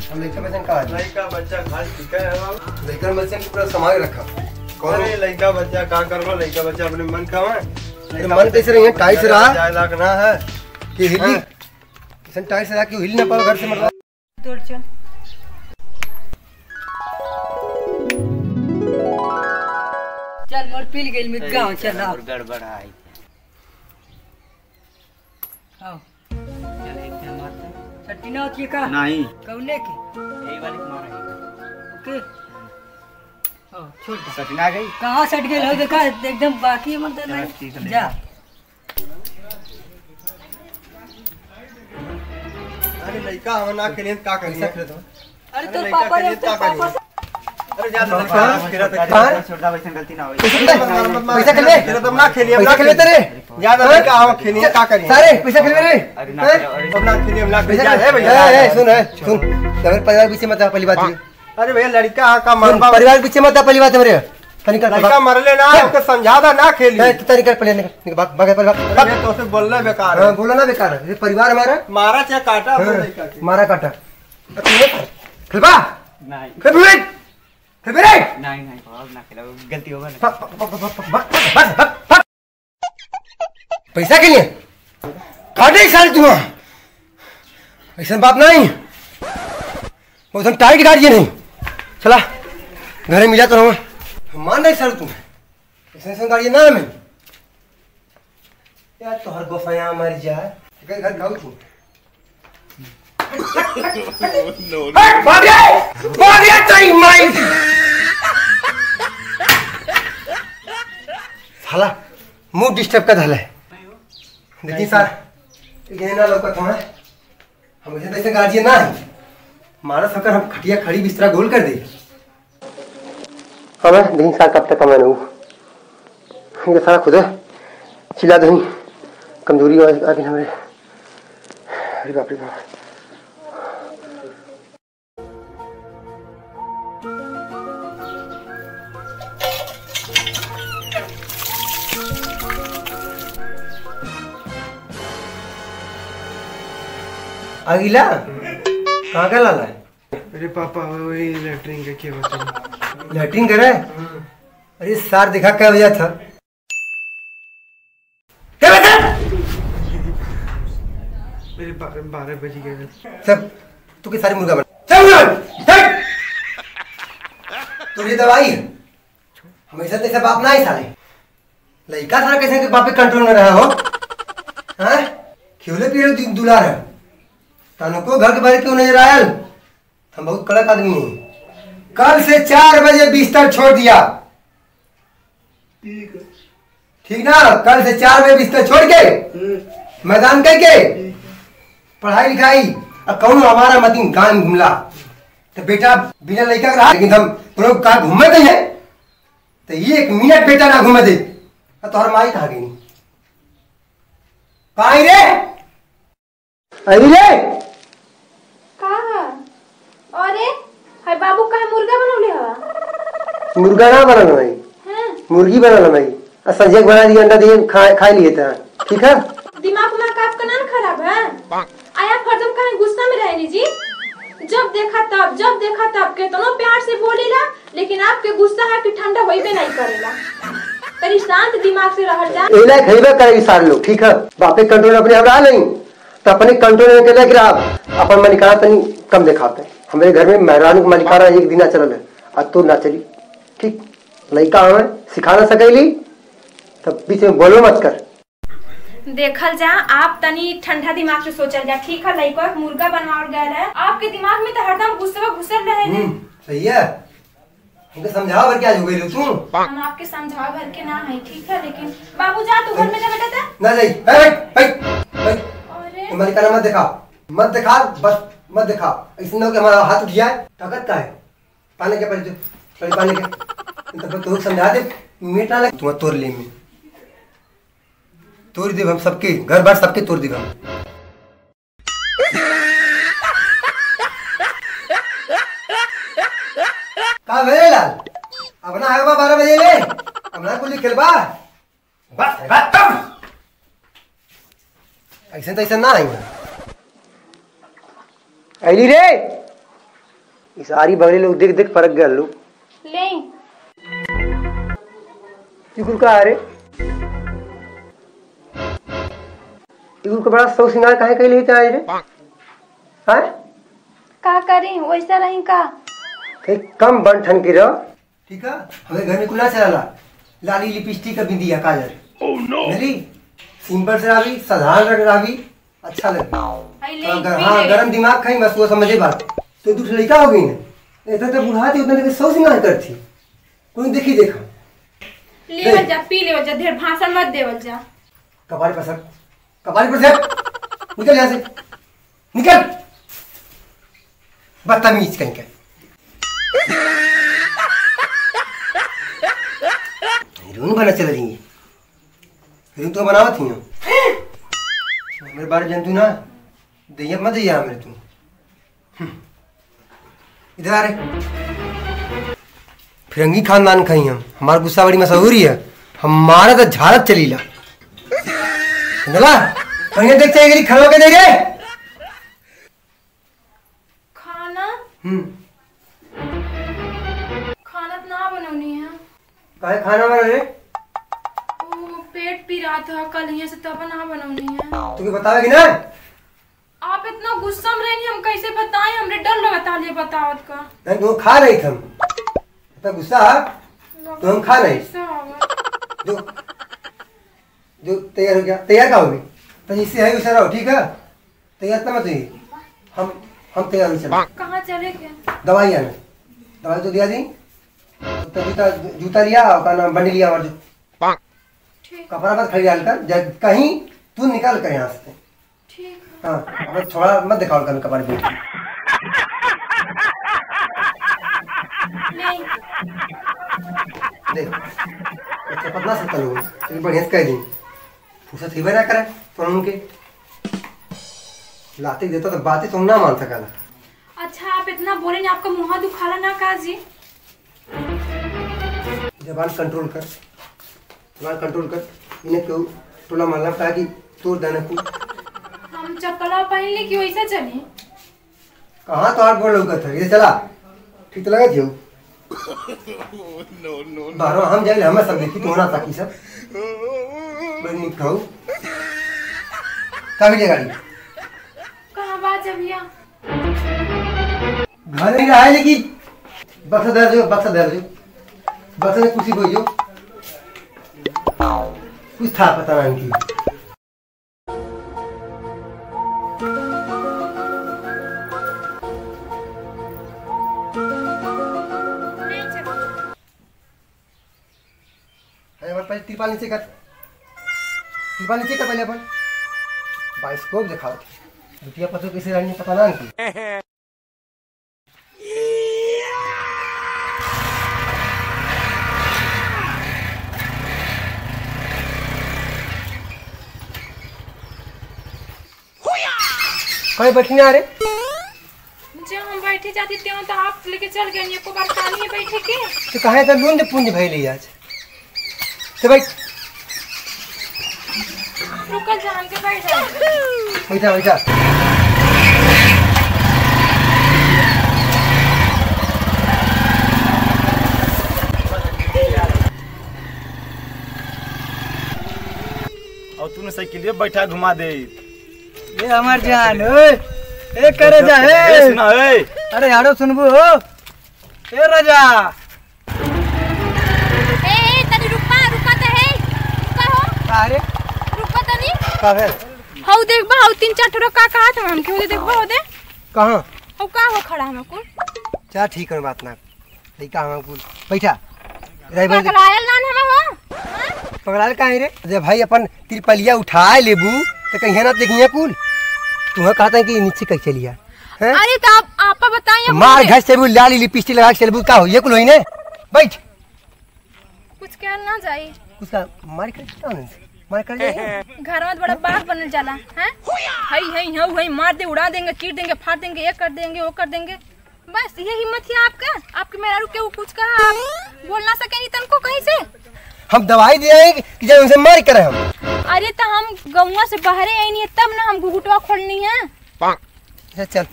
हम लड़का बच्चा का लड़का बच्चा खास ठीक है बाबू। लड़का बच्चा की पूरा संभाल रखा। अरे लड़का बच्चा का करबो, लड़का बच्चा अपने मन का है। मन कैसे रही है? टाइट से रहा जायला ना है कि हिली किसन टाइट से रहा कि हिल ना पाओ घर से मतलब। दौड़ चल। चल मोर पिल गेल में गांव चल रहा। और गड़बड़ आई। आओ चल एक के मारते। छट्टी ना होती का? नहीं। कौने के? यही वाली को मारा है। ओके। ओ छोड़ दे। सटना गई। कहां सट गेल हो देखा एकदम बाकी मतलब नहीं। जा। अरे लड़का हम ना खेले का करिए? अरे तो पापा रे तो पापा। अरे ज्यादा छोटा वैसे गलती ना हो। पैसा खेले तेरे तुम ना खेलिए, पैसा खेले तेरे ज्यादा लड़का हम खेलिए का करिए? सारे पैसा खेले रे। अरे ना हम ना खेलिए, हम ना पैसा खेलिए। है भैया ए सुन तेरे परिवार पीछे मत आ पहली बात ये। अरे भैया लड़का का मरबा परिवार पीछे मत आ पहली बात मेरे। तनिक लड़का मरले ना हमके समझा दा ना खेली। तनिक पहले निकल भाग भाग भाग। अरे तो से बोलना बेकार है। हां बोलो ना बेकार है। ये परिवार हमारा मारा चाहे काटा अपने लड़का के। मारा काटा। खेलबा नहीं खेल खेल रे। नहीं भाग ना खेला, गलती होगा ना। पैसा के लिए काटे साल तू ऐसा बात नहीं। वो तुम टाइट गाड़िए नहीं चला घरे मिला तो हम मान नहीं सर तुम ऐसा गाड़िए ना मैं यार तो हर गोफाया मर जाए घर गाँव तू साला मुंह डिस्टर्ब कर धला है। देखिए सर ये ना लौका था हम ऐसे ऐसे गार्जियन ना है मारा सकर हम खटिया खड़ी बिस्तरा गोल कर दे। हाँ मैं देखिए सर कब तक कमाने हूँ ये सारा खुद है चिल्ला दही कमजोरी आगे हमारे। अरे बाप रे बाप। अगिला कहाँ का लाला है? अरे पापा वही लेटरिंग के क्या बता लैट्रिन कर रहा है? अरे सार देखा क्या वजह था? क्या बता? मेरे 12 बज गए सब तू के सारी मुर्गा बना चल तो ये दवाई हमेशा तेरे बाप ना ही साले लड़का सारा कैसे बाप पे कंट्रोल में रहा हो हाँ खेले पीले दुलार है को घर के बाहर क्यों नजर आयल? हम बहुत कड़क आदमी हैं। कल से 4 बजे बिस्तर छोड़ दिया ठीक ना? कल से 4 बजे बिस्तर छोड़ के मैदान करके पढ़ाई लिखाई अब कौन हमारा मती गान घूमला तो बेटा बिना लड़का रहा लेकिन हम पूरा कहा घूमे गए हैं तो ये 1 मिनट बेटा ना घूमे दे तो हर माई कहा गई कहा रे अरे रे अरे हाय बाबू का मुर्गा बनौले हवा? मुर्गा ना बनाना भाई मुर्गी बनाना भाई संजय बना दिया अंडा दिए खाई लिए था ठीक है। दिमाग में आपका नाम खराब है? आया फर्जम कहीं गुस्सा में रहेनी जी? जब देखा तब कितनो प्यार से बोलेला लेकिन आपके गुस्सा है कि ठंडा होइबे नहीं करेला। तरी शांत दिमाग से रह जा। एला खइबे करेगी सारे लोग ठीक है। बापे कंट्रोल अपने आप रहा नहीं तो अपने कंट्रोल में के आप अपन मलिकाना तनी कम दिखाते हैं। हमारे घर में मेहरान मलिकाना एक दिन चलल है आज तो ना चली ठीक। लड़का हमें सिखा ना सकेली तब बीच में बोलो मत कर। देखल जा आप तनी ठंडा दिमाग से सोचल जा ठीक है। लड़का मुर्गा बनवाल गया है आपके दिमाग में तो हरदम गुस्सा घुसल रहे हैं। सही है हमको समझाओ भर क्या हो गई तू? हम आपके समझाओ भर के ना है ठीक है लेकिन बाबू जा तू घर में जा बेटा था ना जाई अरे मलिकाना मत दिखा बस मत दिखा ऐसे ना कि हमारा हाथ उठ जाए ताकत का है पाने के पहले तो पाने के तब तो समझा दे मीट ना लगे तुम तोड़ ले में तोड़ दे हम सबके घर बार सबके तोड़ देगा। कहा भेजे लाल अपना है 12 बजे ले अपना कुछ खेलबा बस ऐसे तो ऐसा ना आई अली रे इस आरी बगले लोग देख देख फरक गए लोग। ले इगुल का अरे इगुल को बड़ा सौ सिंगार काहे कहीं लेते आए रे? हाँ का करी वैसा रही का कम बन ठन के रहो। ठीक है हमें घर में कुला चला लाली लिपस्टिक का बिंदिया काजल मेरी सिंपल से रही साधारण रंग रही अच्छा लगे। हाँ गरम दिमाग खाई बस वो समझे बात। तो दूसरी लड़का हो गई ना इतना तो बुढ़ा थी उतना सौ सिंगार करती कोई देखी देखा लेवल जा पी लेवल जा ढेर भाषण मत देवल जा। कपारी पर सर कपारी पर सर निकल यहाँ से निकल बदतमीज कहीं का हीरोइन बना चल रही है हीरोइन तो बनावत ही हो मेरे बारे जंतु ना दैया मत दैया मेरे तुम इधर आ रहे फिरंगी खानदान कहीं हम हमारा गुस्सा बड़ी मशहूरी है हमारा तो झारत चलीला कहीं देखते हैं खड़ो के दे रहे खाना खाना तो ना बनौनी है काहे खाना बना रे वो पेट पी रहा था कल यहाँ से तब ना बनौनी है। तुझे बतावेगी ना आप इतना गुस्सा में रही हम कैसे बताएं हमरे डर लगता है बतावत का। नहीं तो खा रही थी हम इतना गुस्सा तो हम खा रहे जो जो तैयार हो गया तैयार का होगी तो जिससे है वैसा रहो ठीक है तैयार तो मत हुई हम तैयार हो चले कहाँ चले क्या दवाई आना दवाई तो दिया दी तो जूता जूता लिया और नाम बंडी लिया और कपड़ा मत खरीद कर कहीं तू निकाल कर यहाँ से ठीक हाँ अब थोड़ा मत दिखाओ कर कपड़े बैठ नहीं देख अच्छा पतला सा तलो चल बढ़िया से कह दी फुर्सत ही ना करे तो उनके लाते देता तो बातें तुम ना मान सका। अच्छा आप इतना बोले नहीं आपका मुँह दुखाला ना काजी जबान कंट्रोल कर इन्हें क्यों टोला मारना कहा कि तोड़ देना को हम चप्पला पहन ली कि वैसा चले कहाँ तो आठ बोल लौका था ये चला ठीक तो लगा थी बारह हम जाए हमें सब देखी तो होना था कि सब बनी खाऊ कहाँ मिले गाड़ी कहाँ बात है भैया घर नहीं रहा है लेकिन बक्सा दे में कुर्सी बोझो कुछ था पता नहीं की तिरपाल नीचे कर पहले अपन बाइस्कोप दिखाओ रुपया पतो कैसे रहनी पता ना की कहीं बैठी ना रे जब हम बैठे जाती थे तो आप लेके चल गए ये को बार कहानी बैठे के तो कहे तो लूंज पुंज भइली आज तो भाई रुकल जान के बैठ जा बैठा और तूने साइकिल बैठा घुमा दे ये हमार जान ए करे जा हे सुना ए अरे यारो सुनबू हो ए राजा ए तनी रुका तो है रुका हो अरे रुका तनी का है हाउ देख बा हाउ तीन चार ठो का कहा था हम के देख बा हो दे कहां हाउ का हो खड़ा हम को क्या ठीक है बात ना लइका हम कुल बैठा रे भाई पकड़ायल ना हम हो पकड़ाल काहे रे जे भाई अपन तिरपलिया उठा लेबू तो कहीं ना देखिए कुल तुम्हें कहता है कि नीचे कहीं चलिया है अरे तो आप बताइए मार घर से लाली लिपस्टिक लगा के चलबू का हो ये कुल होई ने बैठ कुछ कह ना जाए कुछ का मार कर जाए घर में बड़ा बात बनल जाला हैं हई मार दे उड़ा देंगे चीर देंगे फाड़ देंगे ये कर देंगे वो कर देंगे बस ये हिम्मत है आपका आपके मेरा रुके कुछ कहा आप बोल ना सके नहीं तनको कहीं से हम दवाई दे आए कि जब उनसे मार करे हम अरे तो हम गौवा से बाहर आई नहीं तब ना हम घुघुटवा खोलनी है अच्छा चल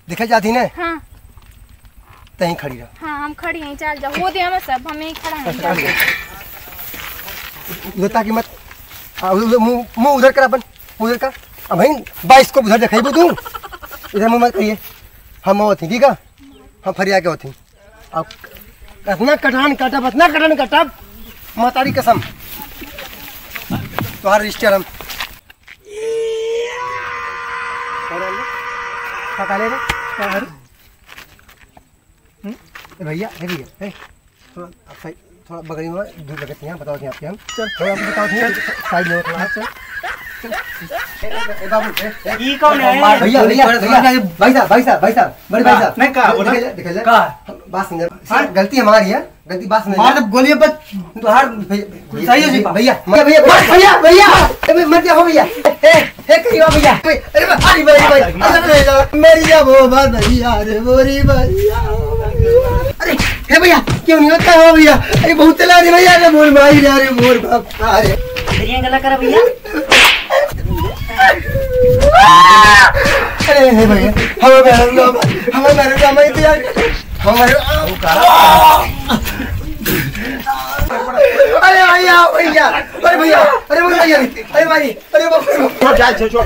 देखा जाती ना हाँ तहीं खड़ी रह। हाँ हम खड़ी हैं, चल जाओ। वो दे हमें सब, हम यहीं खड़ा हैं, चल जाओ। ताकि मत मुंह उधर कर, अपन उधर कर। अब भाई 22 को उधर देखेबू तू, इधर मुंह मत करिए। हम होती ठीक है, हम फरिया के होती। अब इतना कटान काटब, इतना कटान काटब, मातारी कसम तुम्हारा रिश्ते हम भैया थोड़ा बगल में दूर लगते हैं, बताओ यहाँ पे हम थोड़ा बताओ साइड में थोड़ा। ई कौन है? भैया भैया भाई साहब बड़े भाई साहब मैं बात सुन, गलती हमारी है, गलती बात सुन। गोलियों पर तुहार सही है जी भैया मत जाओ भैया, कहियो भैया। अरे भाई मेरी जा वो बात भैया, अरे मोरी भैया। अरे हे भैया क्यों नहीं होता हो भैया? अरे बहुत चला रही भैया, अरे मोर भाई रे, अरे मोर बाप। अरे तेरी गला करा भैया। अरे हे भैया हमें मैडम मैं तो यार हमारे अरे भैया भैया अरे भैया अरे भैया अरे भाई अरे छोड़ जा, छोड़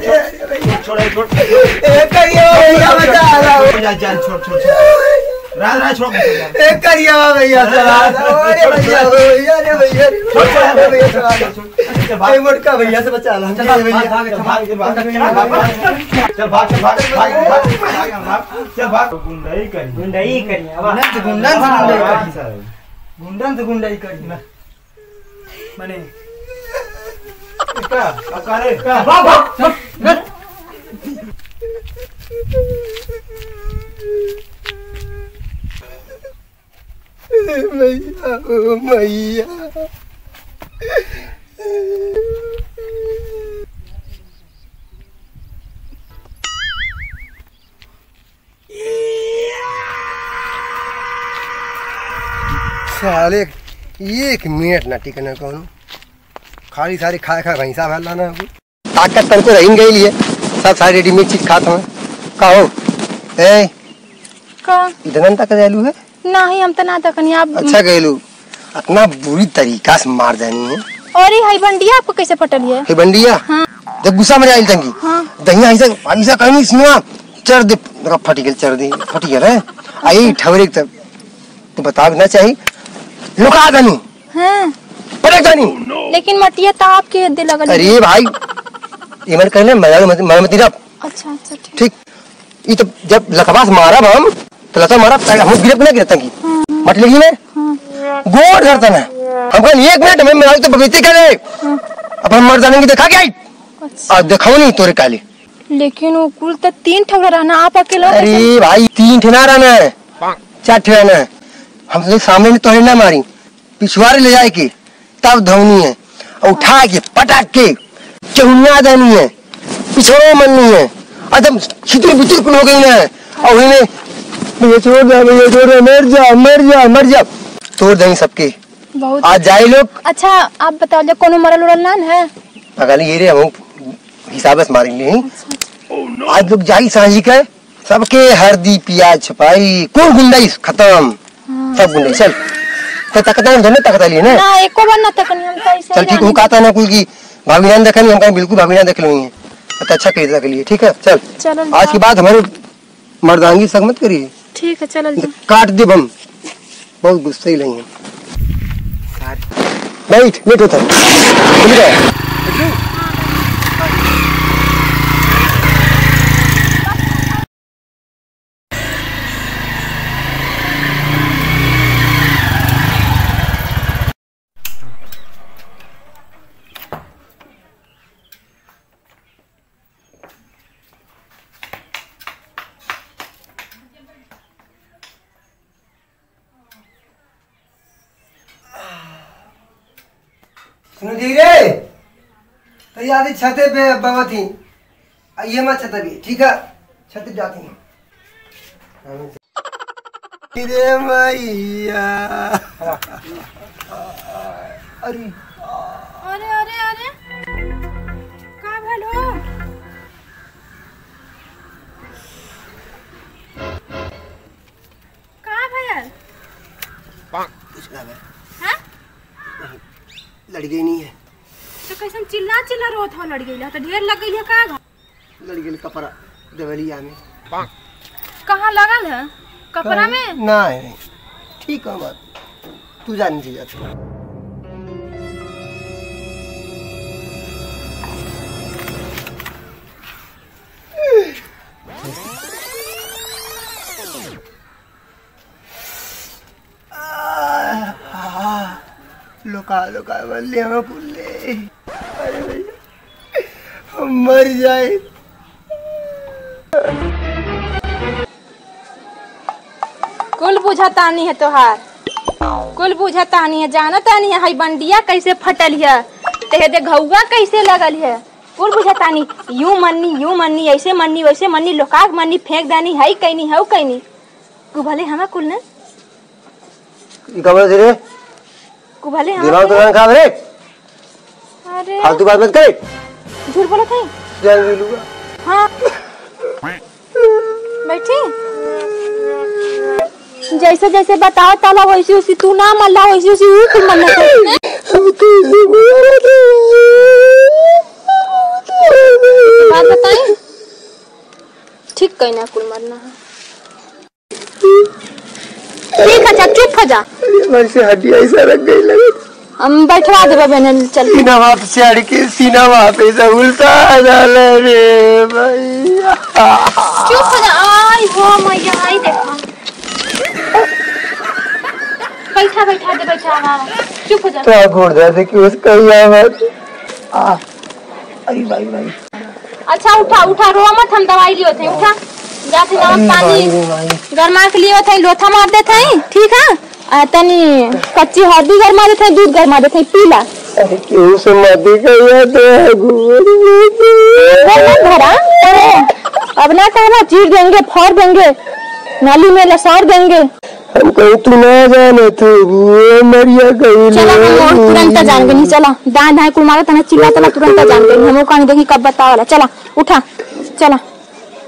करिए भैया, बचा रहा जा, छोड़ राज छोड़ करिए भैया, अरे भैया अरे भैया भाई मोटका भैया से बचा ला। चल भाग गुंडाई करी गुंडन से गुंडाई करी ना मने का अकारे का भाग भैया ओ भैया साले 1 मिनट ना टिकने कौन खाली सारी खा भैंसा भैल ना ताकत तन को रही गई है, सब सारी रेडीमेड चीज खाता हूँ। कहो ए का इधर तक गैलू है नहीं, हम तो ना तकनी आप। अच्छा गैलू इतना बुरी तरीका से मार देनी है। और ये बंडिया आपको कैसे पटली है? हे बंडिया हाँ। जब गुस्सा में आई तंगी दहिया ऐसा कहीं नहीं सुना चर दे फटी गेल, चर दी फटी गेल है आई ठवरे तब तो बता ना चाहिए लुका दनी हां पटक दनी, लेकिन मटिया तो आपके दे लगल। अरे भाई ये मत कहले मैं मत रब। अच्छा अच्छा ठीक ये तो जब लकबास मारा हम तो लता मारा हम गिरप ना गिरता की मट लगी ने गोड़ धरता ना हम कल 1 मिनट में मैं तो बगीचे करे अब हम मर जाने की देखा क्या अच्छा। और दिखाओ नहीं तोरे काले, लेकिन वो कुल तो 3 ठगड़ा रहना, आप अकेला। अरे भाई 3 ठेना रहना है 4 ठेना रहना है। हम तो सामने में तोड़े ना मारी, पिछवाड़े ले जाए के तब धोनी है और उठा के पटाक के चहुनिया देनी है, पिछड़ो मननी है। और जब छितर बितर कुल हो गई ना और वही में मुझे छोड़ दे, मुझे छोड़ दे, मर जा तोड़ देंगे सबके। बहुत आज जाए लोग। अच्छा आप बताओ जब कोनो मरल उड़ल ना है अगल ये रे हम हिसाब से मारेंगे। आज लोग जाई सांझी के सबके हल्दी प्याज छपाई कोई गुंडाई खत्म। सब गुंडाई चल तो तकता है धन्य तकता लिए ना एको बार ना तकनी हम तो ऐसे चल ठीक हूँ कहता ना कोई की भाभी ना देखनी हम कहीं बिल्कुल भाभी ना देख लेंगे तो अच्छा कह के लिए ठीक है। चल चलो आज के बाद हमारे मर्दांगी संग मत करिए, ठीक है चलो काट दे हम बहुत गुस्से ही लेंगे। बैठ होता सुनो धीरे तो याद छते पे बाबा थी ये मत छत भी ठीक है, छत जाती हूँ मैया। अरे अरे अरे अरे का भलो का भया हाँ? लड़की नहीं है तो कैसे चिल्ला चिल्ला रोत हो लड़ गई तो ढेर लग गई है का लड़की कपड़ा देवलिया में कहाँ लगल है कपड़ा में नहीं ठीक है बात तू जान जी जाती लोका लोका बल्ले हम पुल्ले अरे भैया हम मर जाए कुल बुझता नहीं है तोहार कुल बुझता नहीं है जानता नहीं है हई बंडिया कैसे फटल है ते घौआ कैसे लगल है कुल बुझता नहीं यूं मन्नी ऐसे मन्नी वैसे मन्नी लोकाक मन्नी फेंक दानी है कहनी है कहनी कु भले हमें कुल ने कबर से रे कु भले हम दिमाग तो खा रे अरे फालतू बात मत कर झूठ बोला था जान भी लूंगा हाँ बैठी जैसे जैसे बताओ ताला वैसी उसी तू ना मल्ला वैसी उसी वो तुम मल्ला बात बताएं ठीक कहना कुल मरना है ठीक है चुप हो जा मेरे से हड्डी ऐसा रख गई लगे हम बैठवा देबे बहन चल सीना वहाँ पे चढ़ के सीना वहाँ पे से उल्टा डाल रे भैया चुप हो जा आई हो मैया आई देखो बैठा दे बैठा चुप हो जा तो घोड़ दे कि उसका आवाज अरे भाई अच्छा उठा रो मत हम दवाई लियो थे उठा जाते नमक पानी गरमा के लिए थे लोथा मार दे थे ठीक है तनी कच्ची हल्दी गरमा दे थे दूध गरमा दे थे पीला अरे क्यों से मत कहिया तो भरा अब ना कहना चीर देंगे फोड़ देंगे नाली में लसार देंगे हम कहीं तू ना जाने तो मरिया कहीं चला हम तुरंत जान गई चला दाएं दाएं कुल मारा तना चिल्ला तना तुरंत जान गई हम कहानी देखी कब बता वाला चला उठा चला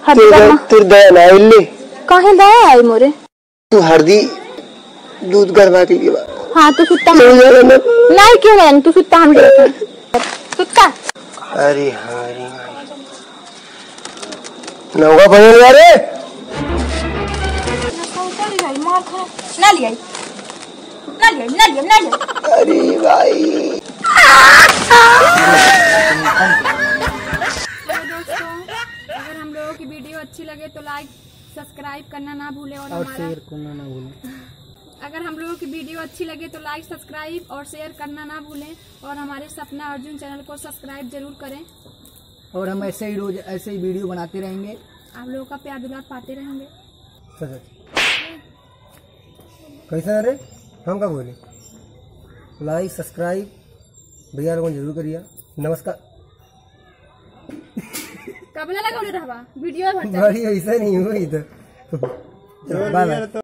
हल्दी गरमा तू दया ना ले काहे दया आई मोरे तू हल्दी दूध गरमा के लिए हाँ तू सुत्ता नहीं क्यों नहीं तू सुत्ता हम सुत्ता अरे हरी नौका बदल जा रे ना लिया अरे भाई दोस्तों अगर हम लोगों की वीडियो अच्छी लगे तो लाइक सब्सक्राइब करना ना भूलें और शेयर करना ना भूलें अगर हम लोगों की वीडियो अच्छी लगे तो लाइक सब्सक्राइब और शेयर करना ना भूलें और हमारे सपना अर्जुन चैनल को सब्सक्राइब जरूर करें और हम ऐसे ही रोज ऐसे ही वीडियो बनाते रहेंगे आप लोगों का प्यार दुलार पाते रहेंगे कैसा रे हम क्या बोले लाइक सब्सक्राइब भैया लोगों जरूर करिए नमस्कार कब लगा वीडियो ऐसा नहीं हुई इधर बाय बाय